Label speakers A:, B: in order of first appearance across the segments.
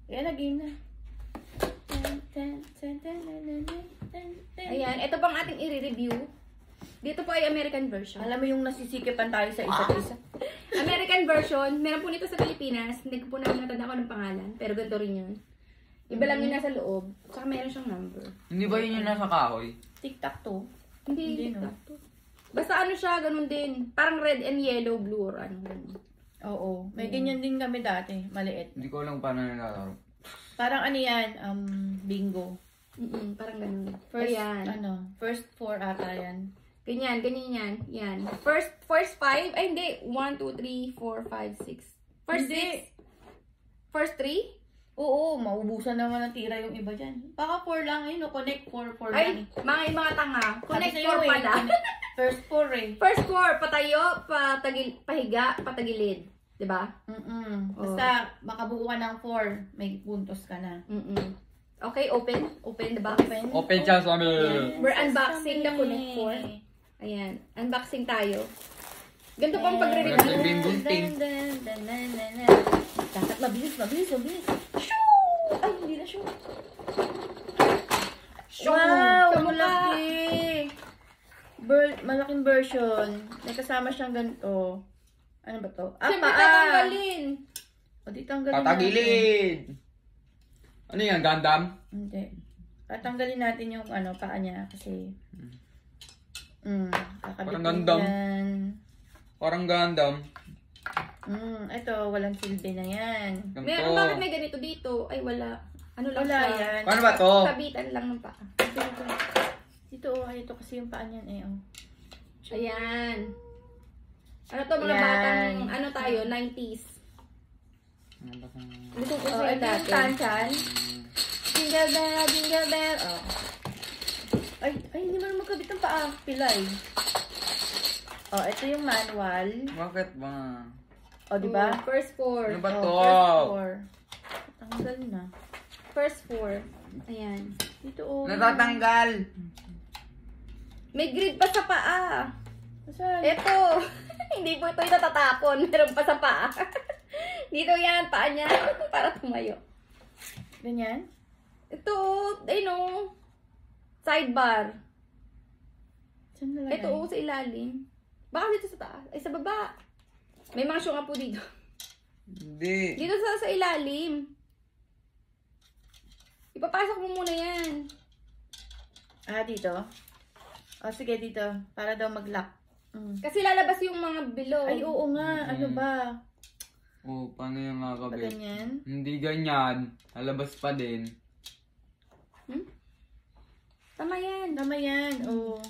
A: Yan na, game na.
B: Ayan, ito pang ating i-review. Dito po ay American version.
A: Alam mo yung nasisikipan tayo sa isa't isa.
B: American version, meron po nito sa Pilipinas. Hindi ko po namin natanda ko ng pangalan, pero ganito rin yun. Iba lang yung nasa loob, saka meron siyang number.
C: Hindi ba yun yung nasa kahoy?
A: TikTok to.
B: Hindi
A: no?
B: no? Basta ano siya, ganun din. Parang red and yellow, blue or ano. Ganun.
A: Oo. May ganyan din kami dati. Maliit.
C: Hindi ko alam paano nilalaro.
A: Parang ano yan, bingo.
B: Parang ganun.
A: First,
B: Ayan.
A: first 4 ata yan.
B: Ganyan yan. Yan. First 5, ay hindi. 1, 2, 3, 4, 5, 6. First
A: Hindi.
B: 6? First 3?
A: Oo, maubusan naman ng tira yung iba dyan. Baka 4 lang yun, no? Connect 4
B: Ay,
A: lang.
B: mga tanga. Connect
A: Sabi
B: 4
A: sa'yo,
B: pala.
A: First 4 eh.
B: First 4, patayo, pahiga, patagilid. Diba?
A: Basta, makabuo ka ng 4, may puntos ka na.
B: Okay, open. Open the box.
C: Open siya sa amin.
B: We're unboxing the Connect 4. Ayan. Unboxing tayo. Ganito po ang pagre-review.
C: Parang may gunting.
A: Dapat mabilis.
B: Shoo! Ay, hindi na shoo.
A: Wow!
B: Kamukha.
A: Malaki! Malaking version. May kasama siyang ganito. Ano ba to?
B: Siyempre, tatanggalin.
A: O, di tanggalin
C: Tatagilid! Ano yan, Gundam?
A: Hindi. Tatanggalin natin yung paa niya kasi kakabit
C: Parang Gundam.
A: yan.
C: Parang Gundam.
A: Ito, walang silbi na yan.
B: Meron, bakit may ganito dito? Ay, wala. Ano lang
A: Wala
B: siya?
A: yan.
C: Paano ba to?
B: Kabitan lang ng paa.
A: Dito, ito kasi yung paa niyan eh. Oh.
B: Ayan. Ano to, mga
A: Yan.
B: batang, ano tayo, 90s. Gusto ko
A: Oh,
B: sa'yo
A: ito yung
B: dati.
A: tansyan. Jingle bell. Oh. Ay, hindi mo naman magkabit ng paa. Pilay. Oh, ito yung manual.
C: Bakit ba?
A: Oh, di ba?
B: First 4.
C: Ano ba to?
A: First 4. Tanggal na.
B: First 4. Ayan.
A: Dito, oh.
C: Natatanggal!
B: May grid pa sa paa.
A: Saan?
B: Ito. Hindi po ito yung natatapon. Meron pa sa paa. Dito yan, paa niya. Para tumayo.
A: Ganyan?
B: Ito, ayun o. Sidebar.
A: Saan nalagay?
B: Ito o, sa ilalim. Baka dito sa taas. Ay, sa baba. May mga shoe nga po dito.
C: Hindi.
B: Dito sa ilalim. Ipapasok mo muna yan.
A: Ah, dito? Oh, sige, dito. Para daw mag-lock.
B: Kasi lalabas yung mga bilog.
A: Ay, oo nga. Ano ba?
C: Oh, paano yung
A: Pa
C: kakabit?
A: ganyan?
C: Hindi ganyan. Lalabas pa din.
B: Tama yan.
A: Tama yan. Oo.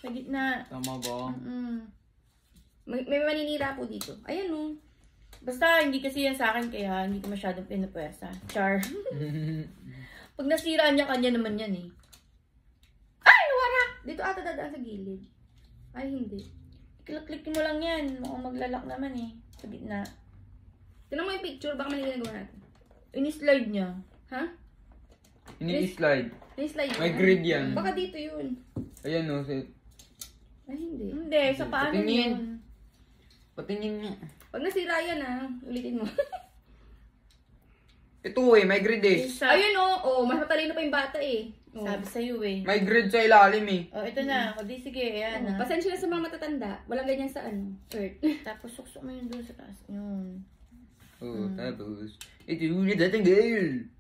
A: Sa gitna.
C: Tama ba?
B: May maninira po dito. Ayan o.
A: Basta, hindi kasi yan sa akin, kaya hindi ko masyadong pinapwersa. Char. Pag nasira niya, kanya naman yan eh.
B: Ay, warak! Dito ata dadaan sa gilid. Ay, hindi.
A: Click mo lang yan. Mukhang maglalak naman eh. Sa gitna.
B: Tignan mo yung picture. Baka mali ginagawa natin.
A: Ini-slide niya.
B: Ha?
C: Ini-slide.
B: Slide
C: May grid yan.
B: Baka dito yun.
C: Ayan o.
B: Ay, hindi.
A: Hindi, sa paano
C: Patingin.
A: yun?
C: Patingin nga.
B: Pag nasira yan ulitin mo.
C: Ito may grid eh.
B: Ayun o. Mas matalino pa yung bata eh. Oh.
A: Sabi sa'yo eh.
C: May grid sa ilalim eh.
A: Oh, ito na. O di sige, ayan
B: Oh,
A: na.
B: pasensya na sa mga matatanda. Walang ganyan sa earth.
A: Tapos suksok mo yun doon sa taas. Yun.
C: Oh, tapos. Ito yung natatanggal.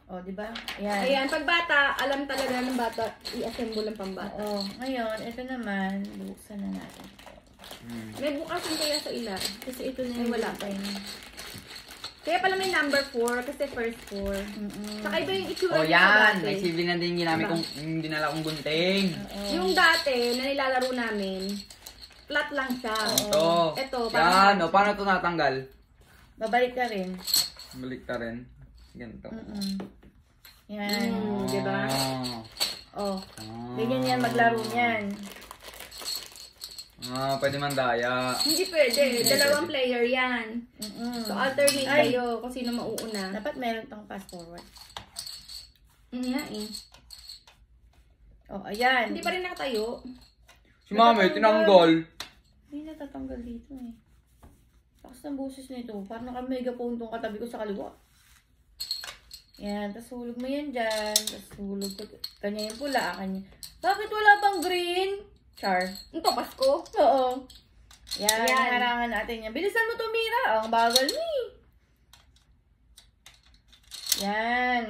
A: O, di ba? Ayan.
B: Ayan, pag bata, alam talaga ng bata, i-assemble ang pambata.
A: Oo. Ngayon, ito naman, buksan na natin.
B: May bukasin kaya sa ila.
A: Kasi ito na
B: Ay,
A: yung
B: wala pa yun. Kaya pala may number 4 kasi first 4. Saka iba yung itsura
C: Oh
B: niya sa
C: yan.
B: dati.
C: May sibling na din ginamit kong, yung dinala kong gunting.
B: Yung dati na nilalaro namin, flat lang siya.
C: Ito.
B: Ito,
C: Yan. O, paano ito natanggal?
A: Babalik ka rin.
C: Balik ka rin. Ganito.
A: Yan.
B: Diba?
A: Oh. Ganyan yan, maglaro niyan.
C: Pwede man daya.
B: Hindi pwede. Dalawang player yan. So, alternate
A: Ay.
B: kayo kung sino mauuna.
A: Dapat meron tong fast forward.
B: Nga eh.
A: Oh, ayan.
B: Hindi pa rin nakatayo.
C: Si mami, tinanggal.
A: Hindi natatanggal dito eh. Lakas ng boses nito. Parang naka-megaphone tong katabi ko sa kaliwa. Yan, tapos hulog mo yan dyan. Tapos hulog ko. Kanya yung pula, kanya. Bakit wala bang green? Char.
B: Ito, Pasko.
A: Oo. Yan,
B: Yan.
A: harangan natin yan. Bilisan mo tumira. Oh, ang bagal mo eh. Yan.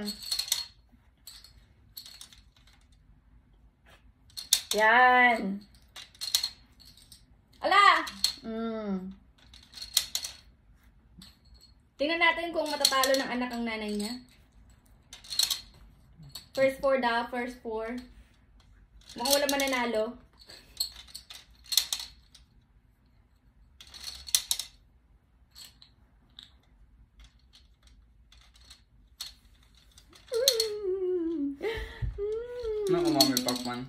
A: Yan.
B: Ala! Tingnan natin kung matatalo ng anak ang nanay niya. First 4 daw, first 4. Mukhang wala mananalo.
C: Naku, Mami Pacman.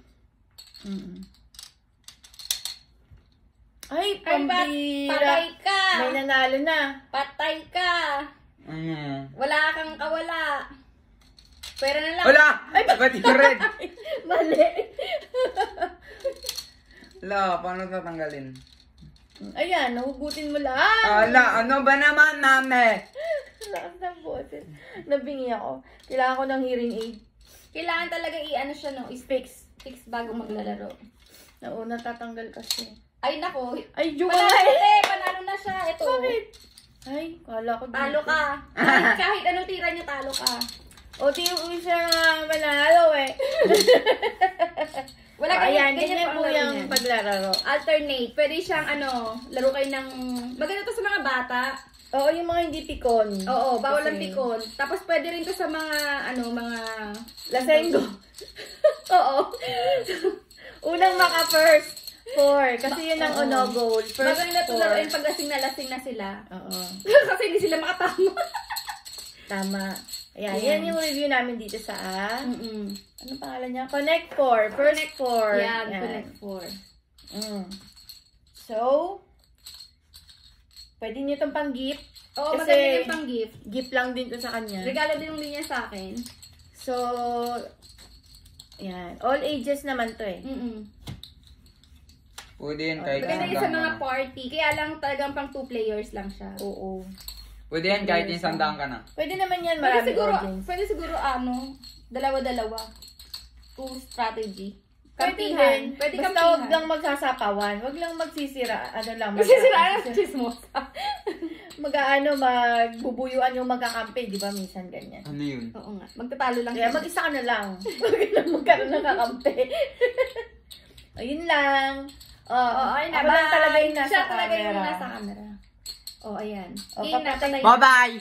A: Ay,
B: Ay,
A: pambira.
B: patay ka!
A: May nanalo na.
B: Patay ka! Wala kang kawala. Pera na lang.
C: Wala! Ay, ba't yung red?
A: Mali.
C: Wala, paano tatanggalin?
A: Ayan, nahugutin mo lang.
C: Ala, ano ba naman, Mami?
A: Lakas ng boses. Nabingi ako. Kailangan ko ng hearing aid.
B: Kailangan talaga i-ano siya, no? I-fix. Fix bago maglalaro.
A: Nauna tatanggal kasi.
B: Ay, nako.
A: Ay, joke
B: Panalo eh! Panalo na siya. Ito.
A: Bakit? Ay, kala ko dito.
B: Talo ka. Kahit anong tira niya, talo ka.
A: O, di yung isa nga manalo eh.
B: Wala
A: O,
B: ganyan,
A: ayan, ganyan po
B: ang laro
A: yung
B: niyan.
A: paglalaro.
B: Alternate. Pwede siyang laro kayo ng... Maganda to sa mga bata.
A: Oo, yung mga hindi pikon.
B: Oo, bawal ang
A: Kasi-
B: pikon. Tapos pwede rin to sa mga, mga...
A: Lasenggo.
B: Oo.
A: Unang maka first 4. Kasi yun ang
B: Oo.
A: ono goal. First
B: Maganda to
A: 4.
B: laruin pag lasing na sila.
A: Oo.
B: Kasi hindi sila makatama.
A: Tama. Ayan,
B: Ayan.
A: yan yung review namin dito sa
B: Mm-mm.
A: anong pangalan niya? Connect 4. First 4.
B: Yan, Connect 4.
A: So, pwede niyo itong pang-gift.
B: Oo,
A: Kasi-
B: maganda yung pang-gift.
A: Gift lang din to sa kanya.
B: Regalo din yung niya sa akin.
A: So, yan. All ages naman to eh.
C: Pwede yan kahit
B: Maganda
C: isang
B: yung sa
C: daan
B: mga
C: ka na.
B: party. Kaya lang talagang pang 2 players lang siya.
A: Oo.
C: Pwede yan kahit isang daan ka na.
A: Pwede naman yan,
B: Pwede
A: marami
B: siguro,
A: audience.
B: dalawa-dalawa. 2 strategy.
A: Pwede
B: Kampihan.
A: din.
B: Pwede
A: Basta
B: kampihan.
A: huwag lang magsasapawan. Huwag lang magsisira. Ano lang.
B: Masisiraan ang chismosa.
A: Magbubuyuan yung magkakampi. Di ba? Minsan ganyan.
C: Ano yun?
B: Oo nga. Magtatalo lang
A: Kaya
B: sila.
A: mag-isa ka na lang. Huwag ka na magkaroon ng kakampi. Ayun lang.
B: Oo, ayun na.
A: Ako lang
B: Bye.
A: talaga yung nasa
B: Siya talaga yung
A: camera.
B: nasa camera. Oh, ayan.
A: Oh,
B: Game na,
A: papatay.
B: patay.
C: Bye-bye!